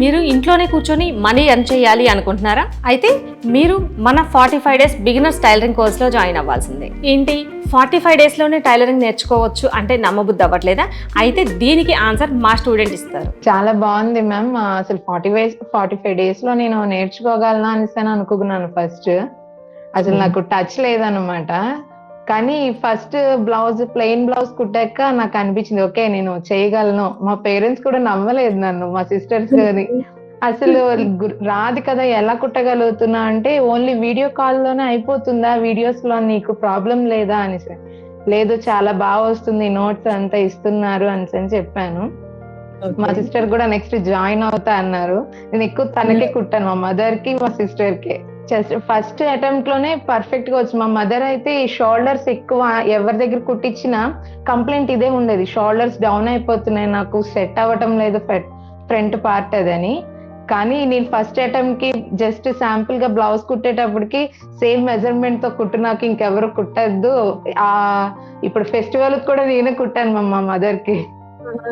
మీరు ఇంట్లోనే కూర్చొని మనీ ఎర్న్ చేయాలి అనుకుంటున్నారా? అయితే మీరు మన 45 డేస్ బిగినర్స్ టైలరింగ్ కోర్స్లో జాయిన్ అవ్వాల్సిందే. ఏంటి 45 డేస్లోనే టైలరింగ్ నేర్చుకోవచ్చు అంటే నమ్మబుద్ధి అవ్వట్లేదా? అయితే దీనికి ఆన్సర్ మా స్టూడెంట్ ఇస్తారు. చాలా బాగుంది మ్యామ్. అసలు 45 డేస్ లో నేను నేర్చుకోగలనా అనేసి అనుకున్నాను ఫస్ట్. అసలు నాకు టచ్ లేదనమాట. కానీ ఫస్ట్ ప్లెయిన్ బ్లౌజ్ కుట్టాక నాకు అనిపించింది ఓకే నేను చేయగలను. మా పేరెంట్స్ కూడా నమ్మలేదు నన్ను, మా సిస్టర్స్ గాని. అసలు రాదు కదా ఎలా కుట్టగలుగుతున్నా అంటే ఓన్లీ వీడియో కాల్ లోనే అయిపోతుందా, వీడియోస్ లో నీకు ప్రాబ్లం లేదా అనేసి. లేదు చాలా బాగా వస్తుంది, నోట్స్ అంతా ఇస్తున్నారు అని చెప్పాను. మా సిస్టర్ కూడా నెక్స్ట్ జాయిన్ అవుతా అన్నారు. నేను ఎక్కువ తనకే కుట్టాను, మా మదర్ కి మా సిస్టర్ కి. జస్ట్ ఫస్ట్ అటెంప్ట్ లోనే పర్ఫెక్ట్ గా వచ్చి, మా మదర్ అయితే ఈ షోల్డర్స్ ఎక్కువ ఎవరి దగ్గర కుట్టించినా కంప్లైంట్ ఇదే ఉండేది, షోల్డర్స్ డౌన్ అయిపోతున్నాయి, నాకు సెట్ అవ్వటం లేదు ఫ్రంట్ పార్ట్ అదని. కానీ నేను ఫస్ట్ అటెంప్ట్ కి జస్ట్ శాంపుల్ గా బ్లౌజ్ కుట్టేటప్పటికి సేమ్ మెజర్మెంట్ తో కుట్టు, నాకు ఇంకెవరు కుట్టద్దు. ఇప్పుడు ఫెస్టివల్ కూడా నేనే కుట్టాను మా మదర్ కి.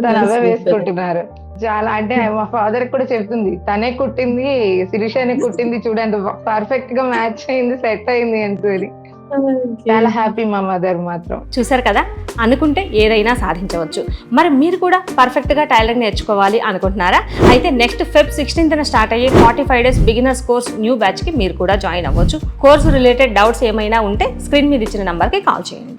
తను అవే వేసుకుంటున్నారు. చాలా అంటే మా ఫాదర్ కూడా చెప్తుంది, తనే కుట్టింది, శిరీషనే కుట్టింది చూడండి, పర్ఫెక్ట్ గా మ్యాచ్ అయింది, సెట్ అయింది అని. చాలా హ్యాపీ మా మదర్ మాత్రం. చూసారు కదా, అనుకుంటే ఏదైనా సాధించవచ్చు. మరి మీరు కూడా పర్ఫెక్ట్గా టైలరింగ్ నేర్చుకోవాలి అనుకుంటున్నారా? అయితే నెక్స్ట్ ఫెబ్ 16th స్టార్ట్ అయ్యే 45 డేస్ బిగినర్స్ కోర్స్ న్యూ బ్యాచ్కి మీరు కూడా జాయిన్ అవ్వచ్చు. కోర్సు రిలేటెడ్ డౌట్స్ ఏమైనా ఉంటే స్క్రీన్ మీద ఇచ్చిన నంబర్కి కాల్ చేయండి.